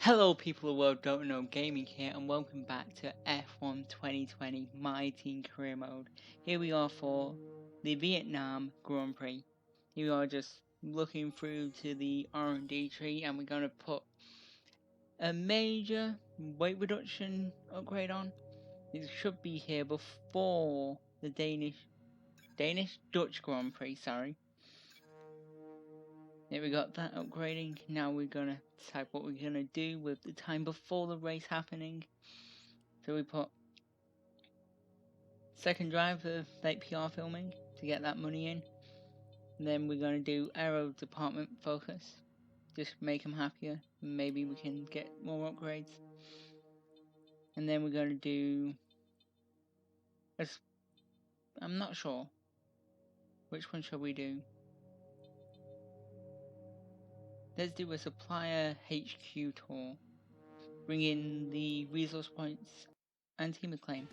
Hello people of the world, Don't Know Gaming here, and welcome back to F1 2020 My Team Career Mode. Here we are for the Vietnam Grand Prix. Here we are just looking through to the R&D tree, and we're going to put a major weight reduction upgrade on. It should be here before the Dutch Grand Prix, sorry. There we got that upgrading. Now we're gonna decide what we're gonna do with the time before the race happening. So we put second drive for like PR filming to get that money in. And then we're gonna do aero department focus. Just make them happier. Maybe we can get more upgrades. And then we're gonna do I'm not sure. Which one shall we do? Let's do a supplier HQ tour. Bring in the resource points and team acclaim.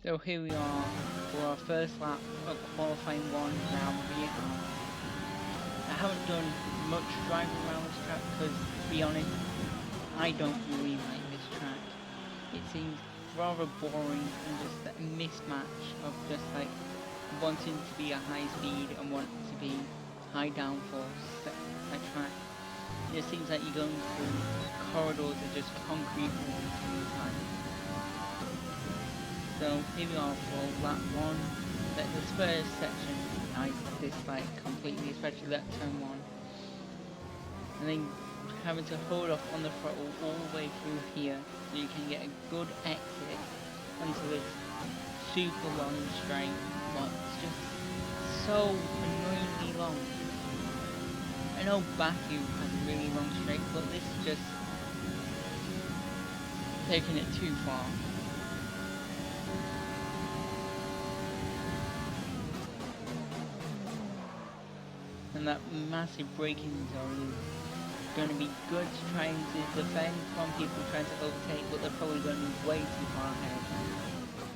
So here we are for our first lap of qualifying one around Vietnam. I haven't done much driving around this track because, to be honest, I don't really like this track. It seems rather boring and just a mismatch of just like wanting to be a high speed and wanting to be high downforce a track. It just seems like you're going through corridors of just concrete all the time. So here we are for lap 1. This first section I dislike completely, especially that turn 1. And then having to hold off on the throttle all the way through here so you can get a good exit onto this super long straight. But it's just so annoyingly long. I know Baku has a really long straight, but this is just taking it too far. And that massive braking zone is going to be good trying to defend from people trying to overtake, but they're probably going to be way too far ahead.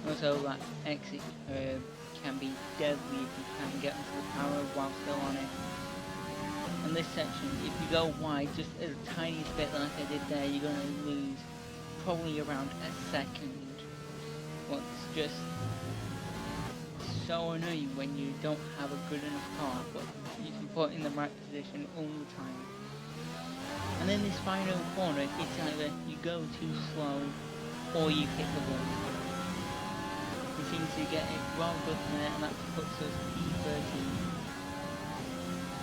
Also, that exit curve can be deadly if you can't get into the power while still on it. And this section, if you go wide just a tiniest bit like I did there, you're going to lose probably around a second. What's just so annoying when you don't have a good enough car, but you can put in the right position all the time. And then this final corner, it's either you go too slow or you hit the wall. You seem to get it rather good there, and that puts us P13.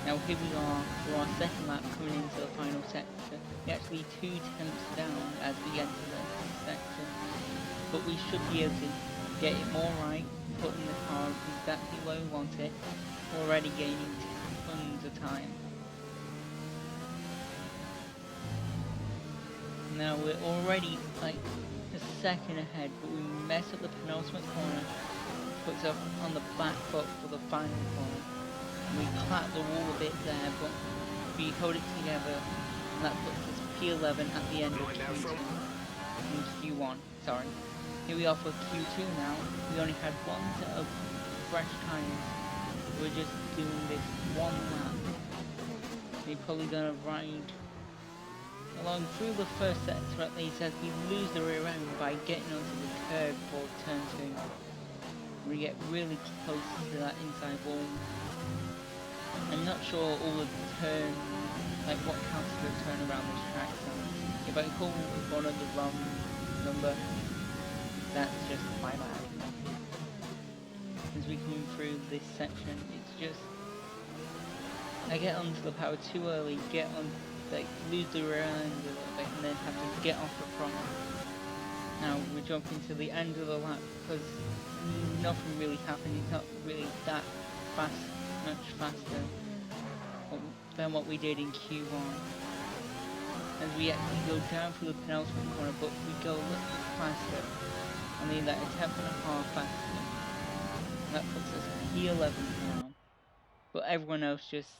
Now here we are for our second lap coming into the final sector. We're actually 2 tenths down as we enter this section, but we should be able to get it more right, putting the car exactly where we want it, already gaining tons of time. Now we're already like a second ahead, but we mess up the penultimate corner, puts us on the back foot for the final corner. We clap the wall a bit there, but we hold it together, and that puts us P11 at the end of Q2. In Q1, sorry. Here we are for Q2 now. We only had one set of fresh tyres. We're just doing this one lap. We're probably gonna ride along through the first sector at least as we lose the rear end by getting onto the curb for turn 2. We get really close to that inside wall. I'm not sure all the turn, like what counts as a turn around this track, so if I call one of the wrong number, that's just my bad. As we come through this section, it's just I get onto the power too early, get on, like lose the rear end a little bit, and then have to get off the front. Now we're jumping to the end of the lap because nothing really happened. It's not really that fast, much faster than what we did in Q1. As we actually go down through the penultimate corner, but we go a little bit faster. I mean, like a tenth and a half faster. That puts us P11 now. but everyone else just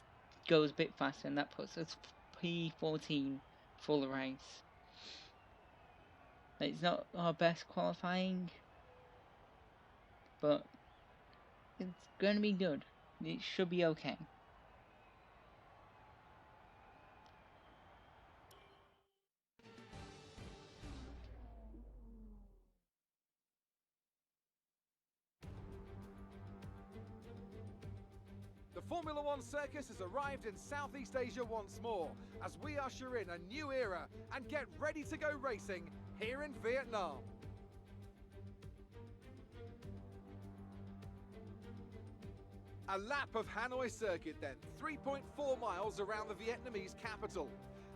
goes a bit faster, and that puts us P14 for the race. It's not our best qualifying, but it's going to be good. It should be okay. The Formula One circus has arrived in Southeast Asia once more as we usher in a new era and get ready to go racing here in Vietnam. A lap of Hanoi Circuit then, 3.4 miles around the Vietnamese capital.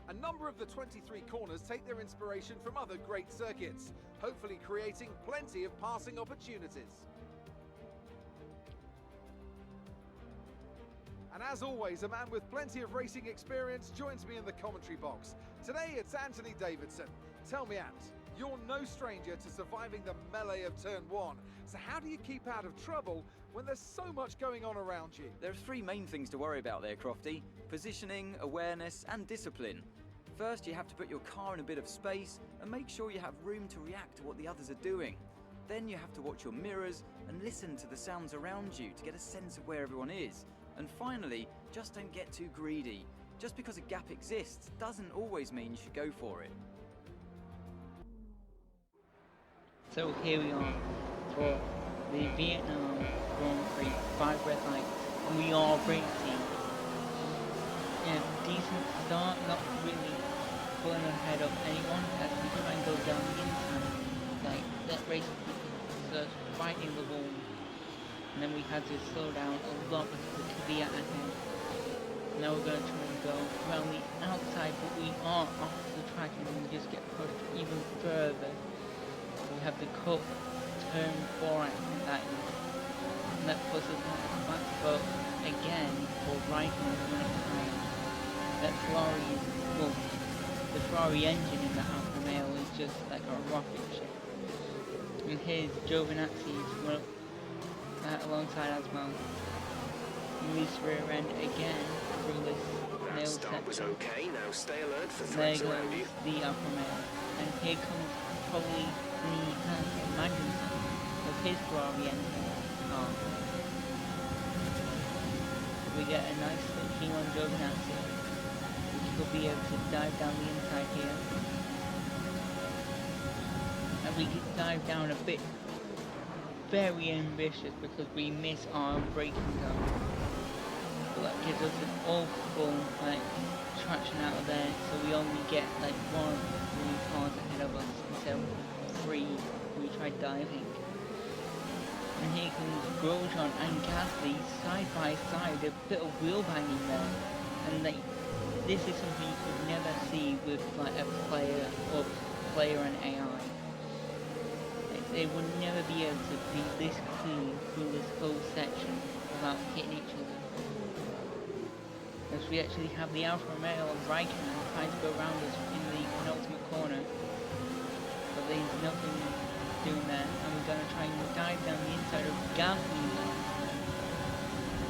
A number of the 23 corners take their inspiration from other great circuits, hopefully creating plenty of passing opportunities. And as always, a man with plenty of racing experience joins me in the commentary box. Today it's Anthony Davidson. Tell me, Ant, you're no stranger to surviving the melee of turn 1. So how do you keep out of trouble when there's so much going on around you? There are three main things to worry about there, Crofty. Positioning, awareness and discipline. First, you have to put your car in a bit of space and make sure you have room to react to what the others are doing. Then you have to watch your mirrors and listen to the sounds around you to get a sense of where everyone is. And finally, just don't get too greedy. Just because a gap exists doesn't always mean you should go for it. So here we are for the Vietnam Grand Prix, 5 red lights, and we are racing. Yeah, decent start, not really pulling ahead of anyone as we try and go down the inside. Like, that race was fighting the wall. And then we had to slow down a lot because the Kvyat ahead. Now we're going to try and go around the outside, but we are off the track and we just get pushed even further. We have the cut turn 4 at that is. And that puts us on the back foot again for right on the next time. That Ferrari is, well, the Ferrari engine in the Alfa Romeo is just like a rocket ship. And here's Giovinazzi, well, alongside as well. Loose rear end again through this nail Start was section. okay, now stay alert for There threats around you. goes the Alfa Romeo. And here comes probably the Magnussen with his Ferrari engine car. We get a nice switching on Giovinazzi, which will be able to dive down the inside here. And we dive down a bit very ambitious because we miss our braking zone. But that gives us an awful traction out of there, so we only get like 1 or 2 cars ahead of us instead of 3 we tried diving. And here comes Grosjean and Gasly side by side, a bit of wheel banging there. And this is something you could never see with like a player and AI. They would never be able to be this clean through this whole section without hitting each other. As we actually have the Alfa Romeo and Raikkonen trying to go around us in the penultimate corner. But there's nothing doing there, and we're going to try and dive down the inside of Gasly now.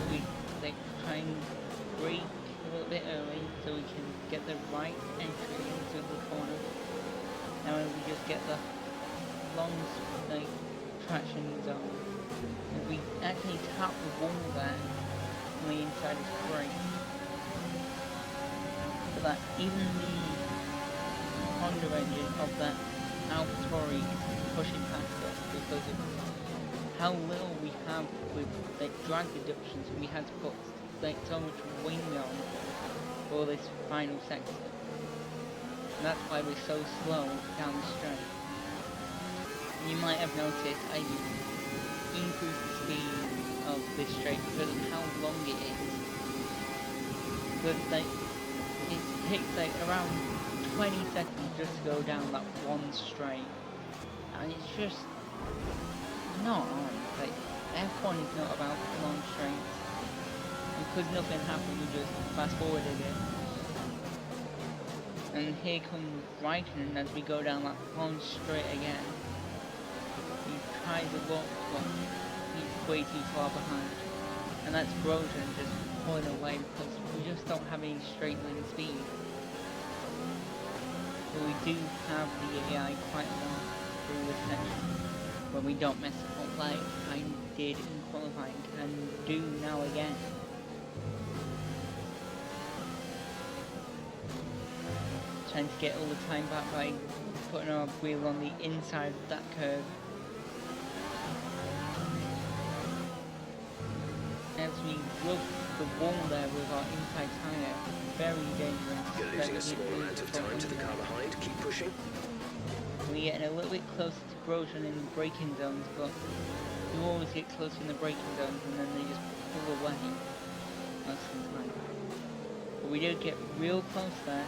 We try and brake a little bit early so we can get the right entry into the corner. Now we just get the long traction zone. And we actually tap the wall there on the inside is great. So that even the Honda engine of that AlphaTauri is pushing past us because of how little we have with drag reductions. We had to put so much wing on for this final sector. And that's why we're so slow down the straight. You might have noticed I increased the speed of this straight because of how long it is. But it takes around 20 seconds just to go down that one straight. And it's just not on. F1 is not about long straights. And because nothing happened, we just fast forwarded it. And here comes Raikkonen as we go down that long straight again. He tries to look, but he's way too far behind. And that's Grosjean just pulling away because we just don't have any straight line speed. But we do have the AI quite a lot through this section when we don't mess it up like I did in qualifying and do now again. Trying to get all the time back by putting our wheel on the inside of that curve. As we rub the wall there with our inside tyre, very dangerous. You're losing a small amount of time to the car behind. Keep pushing. We're getting a little bit closer to Grosjean in the braking zones, but you always get closer in the braking zones and then they just pull away most of the time. But we did get real close there.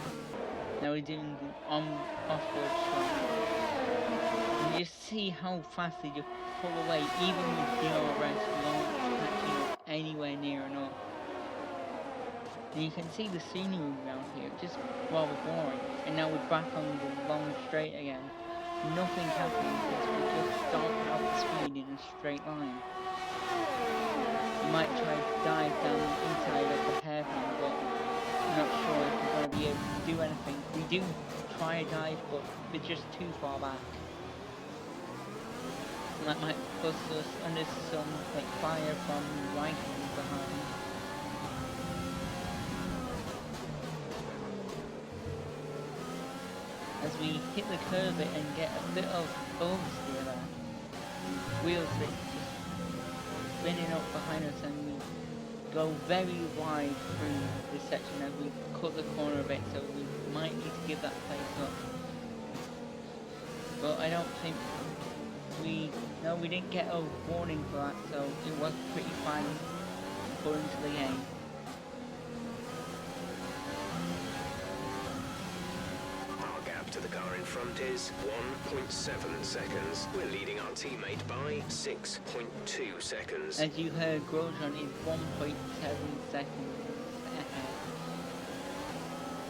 Now we're doing the off-road shot. And you just see how fast they just pull away, even with DRS, we aren't catching up anywhere near enough. And you can see the scenery around here, just rather boring. And now we're back on the long straight again. Nothing happens as we just start out the speed in a straight line. You might try to dive down the inside of the hairpin, but I'm not sure if we're going to be able to do anything. We do try a dive, but we're just too far back. And that might put us under some fire from Raikkonen behind. As we hit the curve and get a bit of oversteer there, wheels that just spinning up behind us, and we go very wide through this section as we cut the corner a bit, so we might need to give that place up. But I don't think we didn't get a warning for that, so it was pretty fine according to the game. To the car in front is 1.7 seconds. We're leading our teammate by 6.2 seconds. As you heard, Grosjean is 1.7 seconds ahead.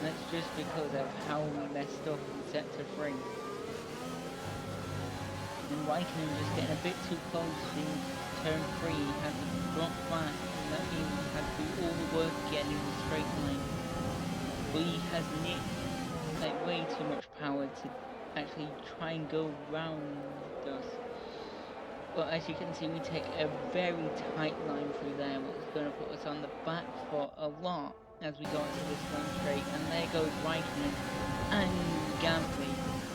And that's just because of how we messed up in sector 3. And Raikkonen just getting a bit too close in turn 3, he had to drop back, and that means he had to do all the work getting in the straight line. But he has nicked way too much power to actually try and go round us. But as you can see, we take a very tight line through there, which is going to put us on the back foot a lot as we go into this long straight. And there goes Raikkonen and Gasly.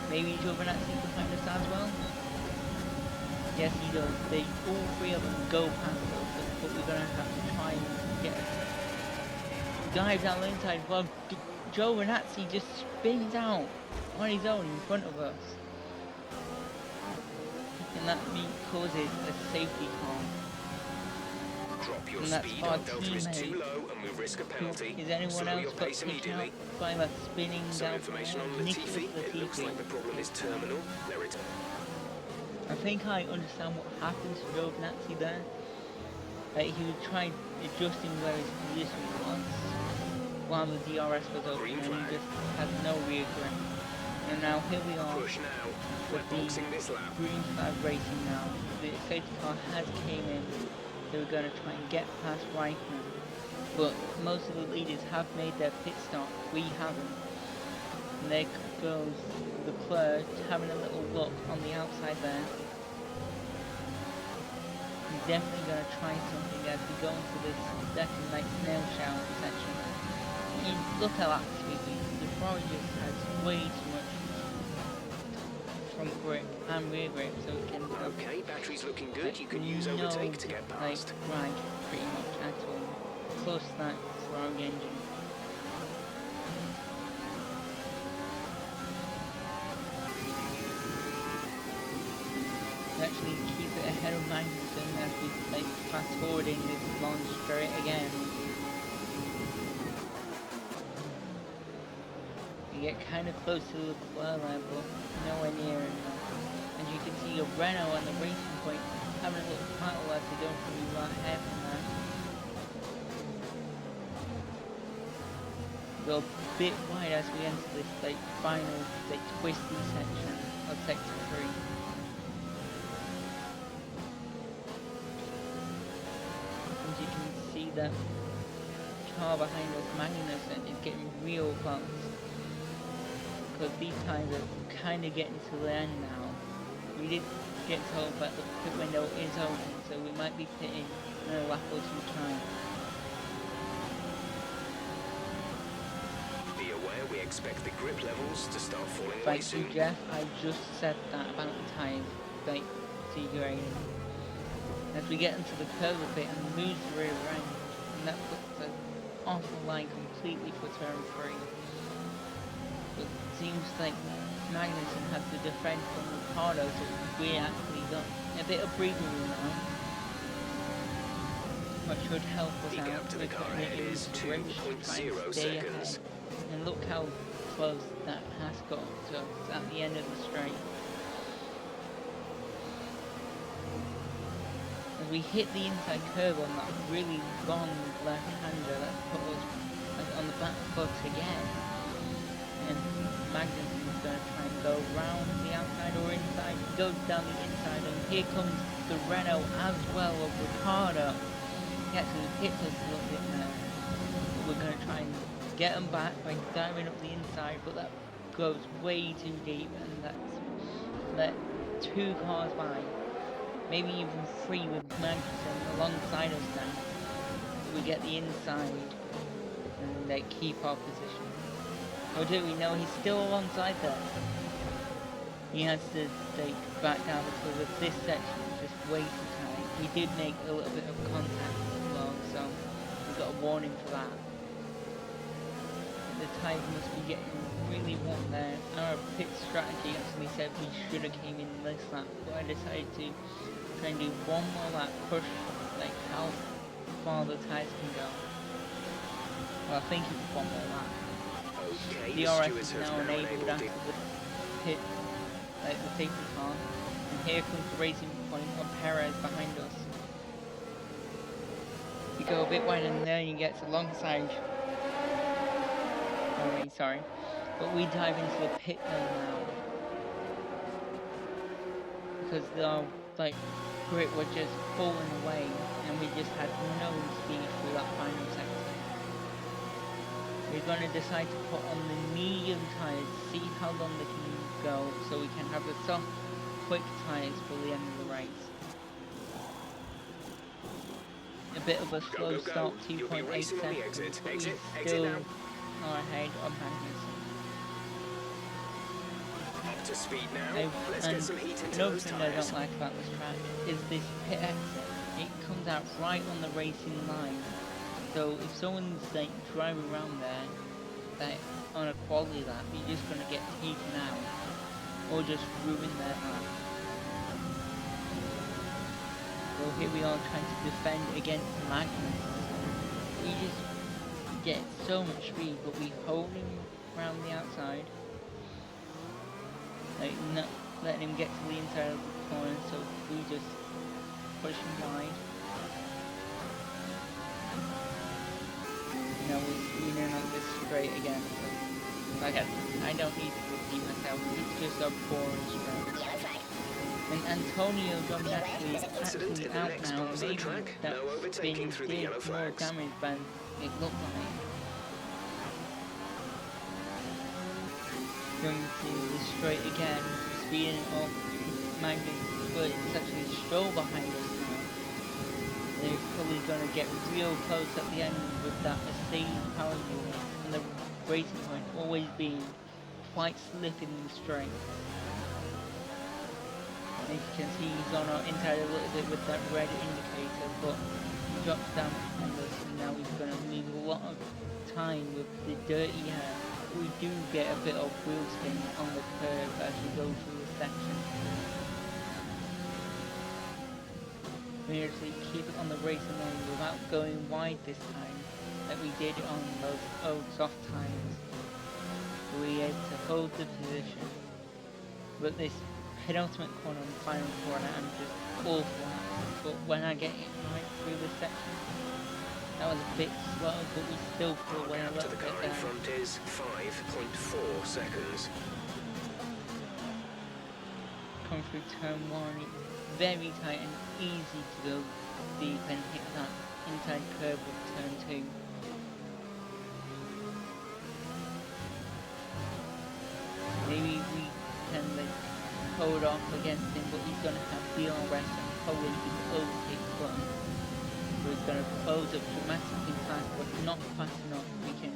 Maybe Giovinazzi behind us as well? Yes, he does. All three of them go past us, but we're going to have to try and get dive down the inside. Well, Giovinazzi just spins out on his own in front of us. And that causes a safety car. Drop your And that's speed. our Our delta is too teammate. low and we risk a penalty. Is anyone Slow else your got pace picked out immediately. by that spinning Some down information on from Nicholas Latifi. It looks like the problem is terminal. There it is. I think I understand what happened to Giovinazzi there. He would try adjusting where his position was while the DRS was open, Green and flag. he just had no rear grip. And now here we are Push now. We're with the boxing this lap. green flag racing now. The safety car has came in, so we're going to try and get past Raikkonen. But most of the leaders have made their pit stop, we haven't. And there goes Leclerc having a little look on the outside there. He's definitely going to try something as we go into this second snail shower section. Look how that speed. The Ferrari just has way too much front grip and rear grip, so it can Okay, battery's looking good. You can use overtake to get past. Drag pretty much at all. Plus that Ferrari engine. We actually keep it ahead of Magnussen as we fast forward in this long straight again. We get kind of close to the Leclerc there, but nowhere near enough. As you can see, Renault on the racing point having a little battle as they go through that hairpin there. Go a bit wide as we enter this final twisty section of sector 3. As you can see that car behind us, Magnussen, is getting real close. Because these tyres are kind of getting to the end now. We did get told that the pit window is open, so we might be pitting another lap or two time. Be aware we expect the grip levels to start falling away Thank soon. you, Jeff. I just said that about the tyres, like degrading. As we get into the curve a bit and lose the rear end, and that puts us off the line completely for turn 3. It seems like Magnussen has to defend from Ricardo, so we actually got a bit of breathing room now. What should help us The out. gap to the We're car putting it ahead in is the race to try 2.0 and stay seconds. ahead. And look how close that has got to us at the end of the straight. As we hit the inside curve on that really long left-hander, that put us on the back foot again. And Magnussen's going to try and go round the outside or inside. He goes down the inside, and here comes the Renault as well of Ricardo. He actually hits us a little bit there. But we're going to try and get him back by diving up the inside, but that goes way too deep, and that's let 2 cars by. Maybe even 3 with Magnussen alongside us now. We get the inside and they keep our position. Or do we know he's still alongside there? He has to take back down because of this section is just way too tight. We did make a little bit of contact as well, so we got a warning for that. The tyres must be getting really warm there. Our pit strategy actually said we should have came in this lap, but I decided to try and do one more lap, push like how far the tyres can go. Well, I think it was one more lap. Okay, The the RS stewards is have now now enabled enabled after the the pit, like the safety car, and here comes the racing point of Perez behind us. You go a bit wide and then you get alongside. Sorry, but we dive into the pit lane now because the like grip was just falling away, and we just had no speed through that final sector. We're going to decide to put on the medium tyres, see how long they can go, so we can have the soft, quick tyres for the end of the race. A bit of a slow go. start, You'll be 2.8 racing on the seconds, exit. but we Exit still now. are ahead of Magnussen. Up to speed now. Let's get some heat into Another those thing I tyres. don't like about this track is this pit exit. It comes out right on the racing line. So if someone's like driving around there, like on a quality lap, you're just gonna get taken out or just ruin their lap. So here we are trying to defend against Magnus. We just get so much speed, but we hold him around the outside. Like not letting him get to the inside of the corner, so we just push him wide. Now we're speeding on this straight again. So, like I don't need to repeat myself. It's just a boring straight. And Antonio Giovinazzi is Incident actually in the out next now. part of the Maybe track. that's No overtaking been through the did yellow more flags. damage than it looked like. Going to the straight again, speeding up Magnus, but it's actually Stroll behind us now. They're probably going to get real close at the end with that Mercedes power unit, and the racing point always being quite slipping in the straight. As you can see, he's on our inside a little bit with that red indicator, but he drops down behind us, and now he's going to lose a lot of time with the dirty hair. We do get a bit of wheel spin on the curve as we go through the section. We actually keep it on the racing lane without going wide this time, like we did on those old soft tyres. We had to hold the position. But this penultimate corner and final corner, I'm just awful at. But when I get it right through this section, that was a bit slow, but we still pull away a Gap to little the bit car in there. front is 5.4 seconds. Come through turn 1, it's very tight and easy to go deep and hit that inside curve of turn 2. load off against him, but he's going to have DRS and probably his overtake button. So he's going to close up dramatically fast, but not fast enough. We can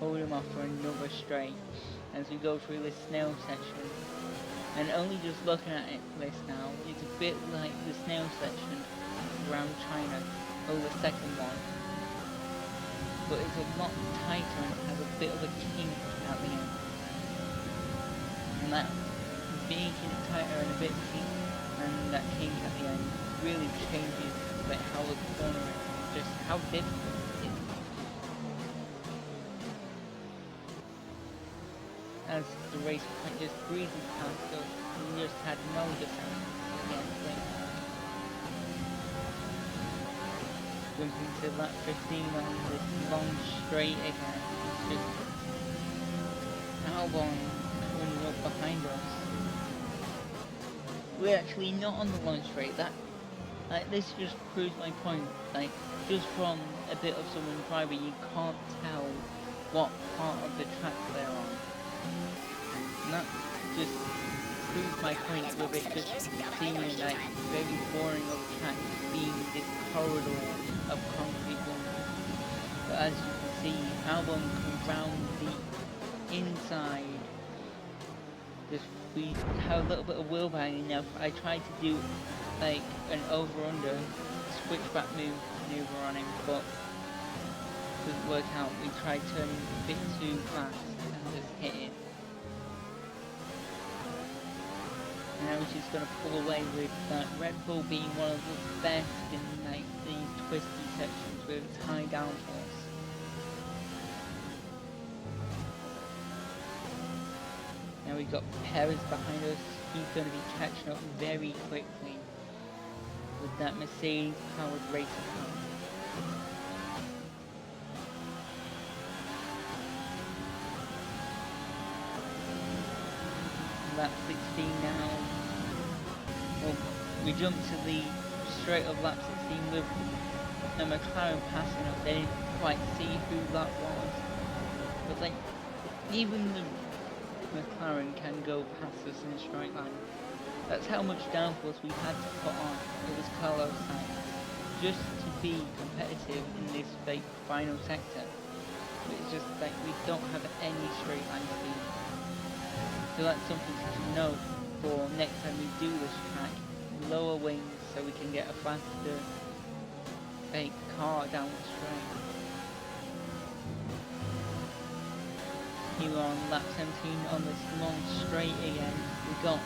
hold him off for another straight as we go through this snail section. And only just looking at this now, it's a bit like the snail section around China, or the second one. But it's a lot tighter and it has a bit of a kink at the end. And that making it tighter and a bit kink, and that kink at the end really changes like how the corner is, just how difficult it is. As the race just breezes past us, we just had no defense against it. Jumping to lap 15 on this long straight again. It's just Albon coming up behind us. We're actually not on the long straight. This just proves my point. Like, just from a bit of someone driving, you can't tell what part of the track they're on. And that just proves my point with it just seeming like very boring of track being this corridor of concrete ones. But as you can see, Albon comes round the inside. We have a little bit of wheel banging now. I tried to do like an over-under switchback maneuver on him, but it didn't work out. We tried turning a bit too fast and just hit it. And now we're just going to pull away with that Red Bull being one of the best in like these twisty sections with its high downforce. Now we've got Perez behind us. He's going to be catching up very quickly with that Mercedes powered racing car. Lap 16 now. Well, we jumped to the straight of lap 16 with the McLaren passing up. They didn't quite see who that was. But like, even the McLaren can go past us in a straight line. That's how much downforce we had to put on. It was Carlos Sainz just to be competitive in this like final sector. But it's just like we don't have any straight line speed. So that's something to note for next time we do this track. Lower wings so we can get a faster like car down the straight. Here we're on lap 17 on this long straight again. We got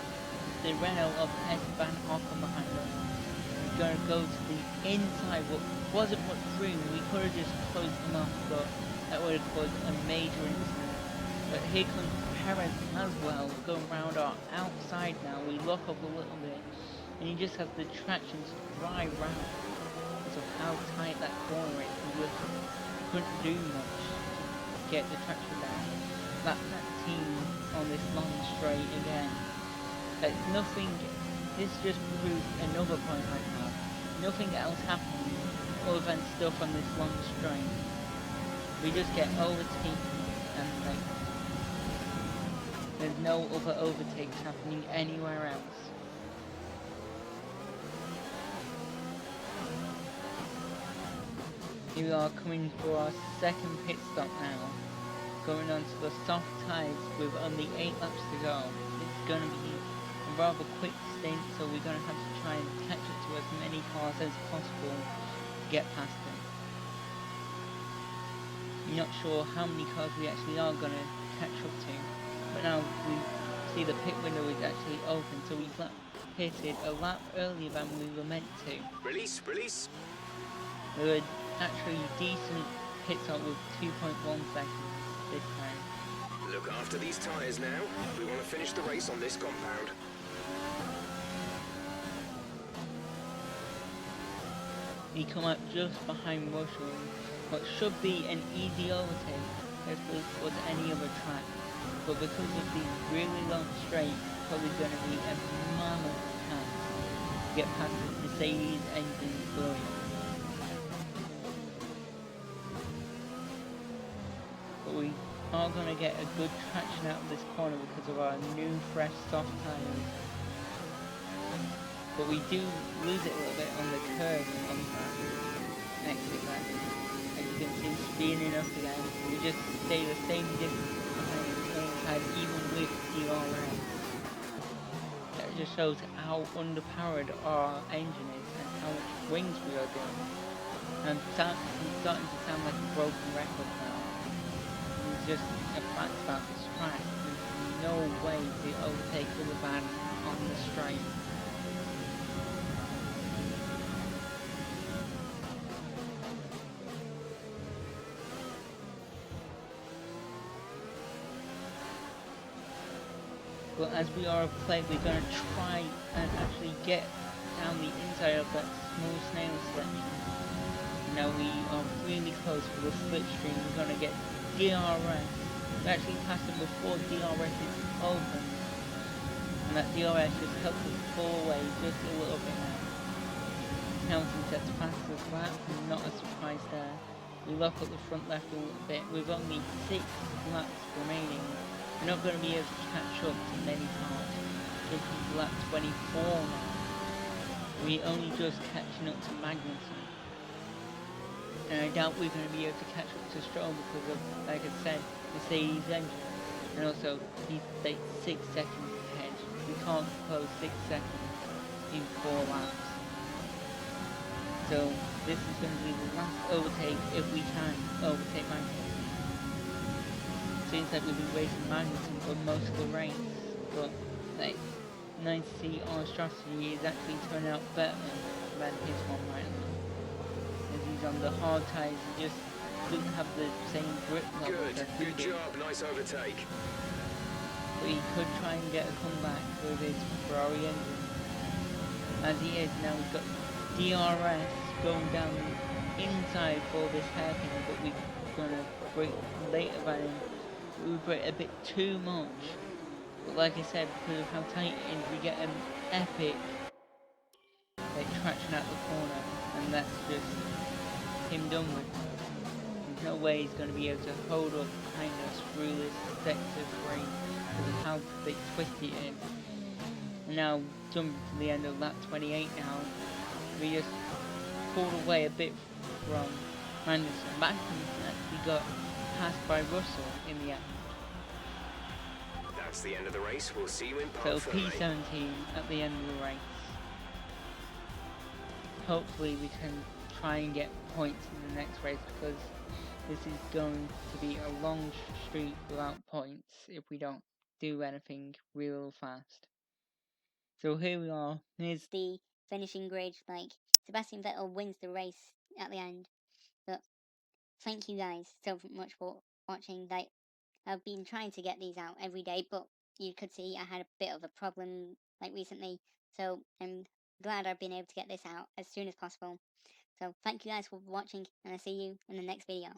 the Renault of Esteban Ocon behind us. We're going to go to the inside, what wasn't much room. We could have just closed them off, but that would have caused a major incident. But here comes Perez as well, going round our outside now. We lock up a little bit, and you just have the traction to drive round because of how tight that corner is. We just couldn't do much to get the traction down. Lap 19 on this long straight again. Nothing, this just proves another point I have. Nothing else happens other than stuff on this long straight. We just get overtaken and like, there's no other overtakes happening anywhere else. Here we are coming for our second pit stop now. Going on to the soft tyres with only 8 laps to go. It's going to be a rather quick stint, so we're going to have to try and catch up to as many cars as possible to get past them. I'm not sure how many cars we actually are going to catch up to, but now we see the pit window is actually open, so we've pitted a lap earlier than we were meant to. Release. We were actually decent pit stop with 2.1 seconds. This time. Look after these tyres now. We want to finish the race on this compound. We come up just behind Russell, what should be an easy overtake if this was any other track, but because of the really long straight, it's probably going to be a mammoth task to get past the Mercedes engine blowing. But we are going to get a good traction out of this corner because of our new fresh soft tyres. but we do lose it a little bit on the curve on that exit there. As you can see, speeding enough again, we just stay the same distance behind the same time, even with DRS. That just shows how underpowered our engine is and how much wings we are doing. And I'm starting to sound like a broken record now. It's just a fact about this track. There's no way to overtake the van on the straight. But as we are a play, we're going to try and actually get down the inside of that small snail selection. Now we are really close for the slipstream. We're going to get DRS. We actually passed it before DRS is open. And that DRS just helps us pull away just a little bit now. Hamilton sets fastest lap, not a surprise there. We lock up the front left a little bit. We've only 6 laps remaining. We're not going to be able to catch up to many cars. Jumping to lap 24 now. We're only just catching up to Magnussen. And I doubt we're going to be able to catch up to Stroll because of, like I said, Mercedes engine. And also, he's like 6 seconds ahead. We can't close 6 seconds in 4 laps. So, this is going to be the last overtake if we can overtake Magnussen. Seems like we've been racing Magnussen for most of the race, but like, nice to see our strategy is actually turning out better than his one right now. As he's on the hard tyres, he just doesn't have the same grip level that he Good did. job, nice overtake. But he could try and get a comeback with his Ferrari engine. As he is now, we've got DRS going down the inside for this hairpin, but we're gonna brake later than him. We brake a bit too much, but like I said, because of how tight it is, we get an epic like traction out the corner, and that's just him done with. There's no way he's going to be able to hold up behind us through this sector 3 because of how big twisty it is. And now jumping to the end of lap 28 now, we just pulled away a bit from Magnussen. Magnussen actually got passed by Russell in the end. That's the end of the race. We'll see you in So Park Fermé. P17 at the end of the race. Hopefully we can try and get points in the next race because this is going to be a long streak without points if we don't do anything real fast. So here we are. Here's the finishing grid. Like, Sebastian Vettel wins the race at the end. But thank you guys so much for watching. Like, I've been trying to get these out every day, but you could see I had a bit of a problem like recently. So I'm glad I've been able to get this out as soon as possible. So thank you guys for watching, and I'll see you in the next video.